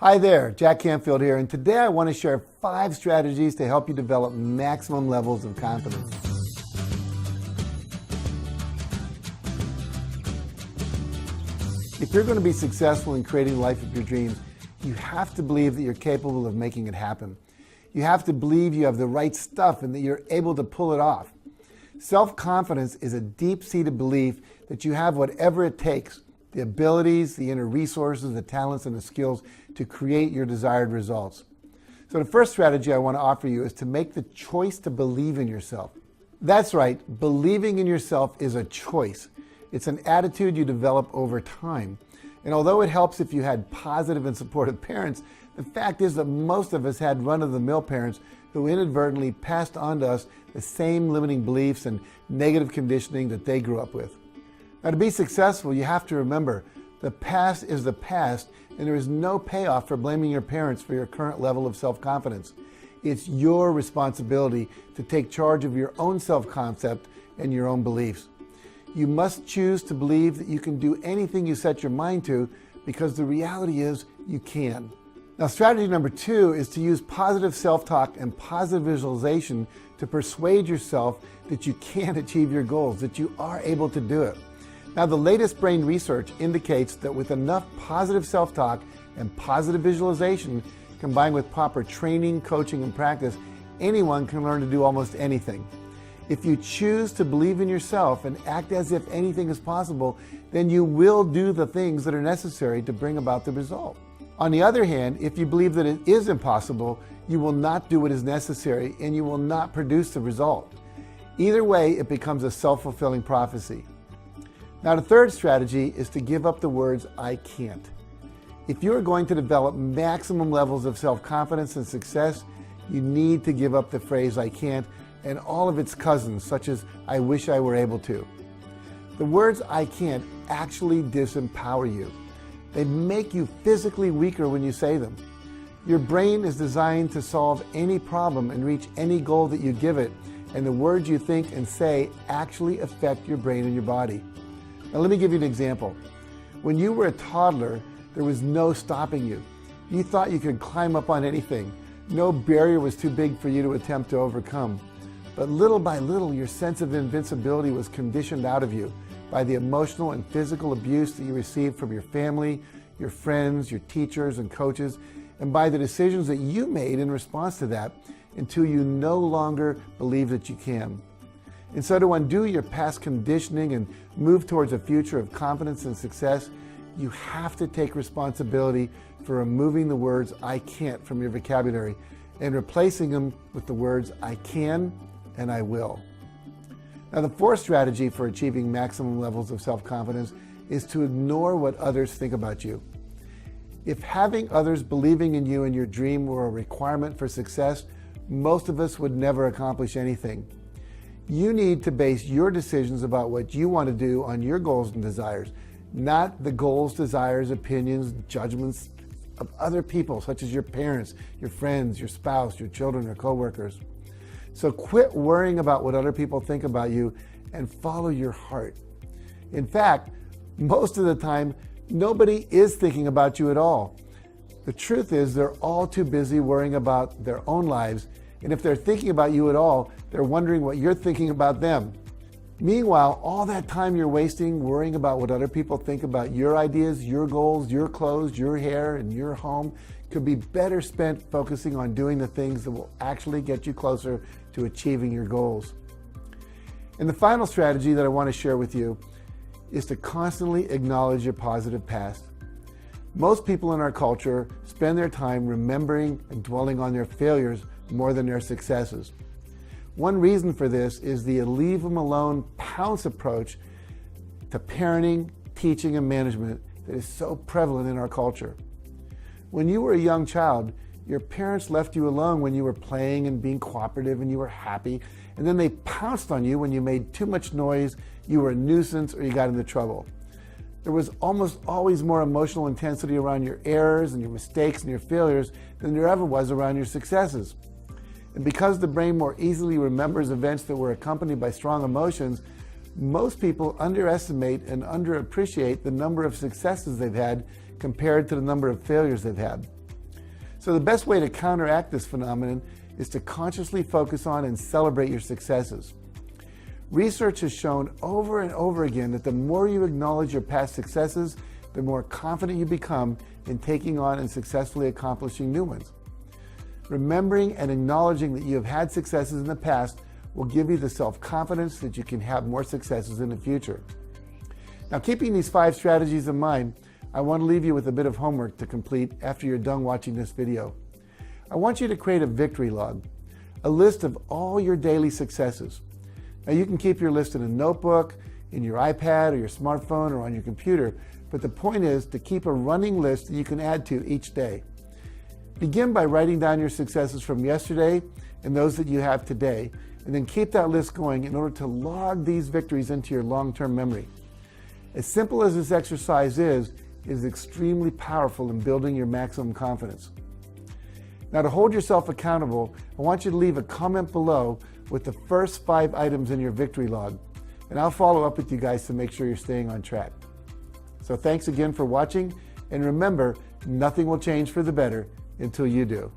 Hi there, Jack Canfield here, and today I want to share 5 strategies to help you develop maximum levels of confidence. If you're going to be successful in creating the life of your dreams, you have to believe that you're capable of making it happen. You have to believe you have the right stuff and that you're able to pull it off. Self-confidence is a deep-seated belief that you have whatever it takes, the abilities, the inner resources, the talents, and the skills to create your desired results. So the first strategy I want to offer you is to make the choice to believe in yourself. That's right, believing in yourself is a choice. It's an attitude you develop over time. And although it helps if you had positive and supportive parents, the fact is that most of us had run-of-the-mill parents who inadvertently passed on to us the same limiting beliefs and negative conditioning that they grew up with. Now, to be successful, you have to remember the past is the past, and there is no payoff for blaming your parents for your current level of self-confidence. It's your responsibility to take charge of your own self-concept and your own beliefs. You must choose to believe that you can do anything you set your mind to, because the reality is you can. Now, strategy number 2 is to use positive self-talk and positive visualization to persuade yourself that you can achieve your goals, that you are able to do it. Now, the latest brain research indicates that with enough positive self-talk and positive visualization, combined with proper training, coaching, and practice, anyone can learn to do almost anything. If you choose to believe in yourself and act as if anything is possible, then you will do the things that are necessary to bring about the result. On the other hand, if you believe that it is impossible, you will not do what is necessary and you will not produce the result. Either way, it becomes a self-fulfilling prophecy. Now, the third strategy is to give up the words, I can't. If you are going to develop maximum levels of self-confidence and success, you need to give up the phrase, I can't, and all of its cousins, such as, I wish I were able to. The words, I can't, actually disempower you. They make you physically weaker when you say them. Your brain is designed to solve any problem and reach any goal that you give it, and the words you think and say actually affect your brain and your body. Now, let me give you an example. When you were a toddler, there was no stopping you. You thought you could climb up on anything. No barrier was too big for you to attempt to overcome. But little by little, your sense of invincibility was conditioned out of you by the emotional and physical abuse that you received from your family, your friends, your teachers and coaches, and by the decisions that you made in response to that, until you no longer believe that you can. And so to undo your past conditioning and move towards a future of confidence and success, you have to take responsibility for removing the words I can't from your vocabulary and replacing them with the words I can and I will. Now, the fourth strategy for achieving maximum levels of self-confidence is to ignore what others think about you. If having others believing in you and your dream were a requirement for success, most of us would never accomplish anything. You need to base your decisions about what you want to do on your goals and desires, not the goals, desires, opinions, judgments of other people, such as your parents, your friends, your spouse, your children, or coworkers. So quit worrying about what other people think about you and follow your heart. In fact, most of the time, nobody is thinking about you at all. The truth is, they're all too busy worrying about their own lives, and if they're thinking about you at all, they're wondering what you're thinking about them. Meanwhile, all that time you're wasting worrying about what other people think about your ideas, your goals, your clothes, your hair, and your home could be better spent focusing on doing the things that will actually get you closer to achieving your goals. And the final strategy that I want to share with you is to constantly acknowledge your positive past. Most people in our culture spend their time remembering and dwelling on their failures more than their successes. One reason for this is the leave them alone, pounce approach to parenting, teaching, and management that is so prevalent in our culture. When you were a young child, your parents left you alone when you were playing and being cooperative and you were happy, and then they pounced on you when you made too much noise, you were a nuisance, or you got into trouble. There was almost always more emotional intensity around your errors and your mistakes and your failures than there ever was around your successes. And because the brain more easily remembers events that were accompanied by strong emotions, most people underestimate and underappreciate the number of successes they've had compared to the number of failures they've had. So the best way to counteract this phenomenon is to consciously focus on and celebrate your successes. Research has shown over and over again that the more you acknowledge your past successes, the more confident you become in taking on and successfully accomplishing new ones. Remembering and acknowledging that you have had successes in the past will give you the self-confidence that you can have more successes in the future. Now, keeping these 5 strategies in mind, I want to leave you with a bit of homework to complete after you're done watching this video. I want you to create a victory log, a list of all your daily successes. Now, you can keep your list in a notebook, in your iPad or your smartphone or on your computer, but the point is to keep a running list that you can add to each day. Begin by writing down your successes from yesterday and those that you have today, and then keep that list going in order to log these victories into your long-term memory. As simple as this exercise is, it is extremely powerful in building your maximum confidence. Now, to hold yourself accountable, I want you to leave a comment below with the first 5 items in your victory log, and I'll follow up with you guys to make sure you're staying on track. So thanks again for watching, and remember, nothing will change for the better until you do.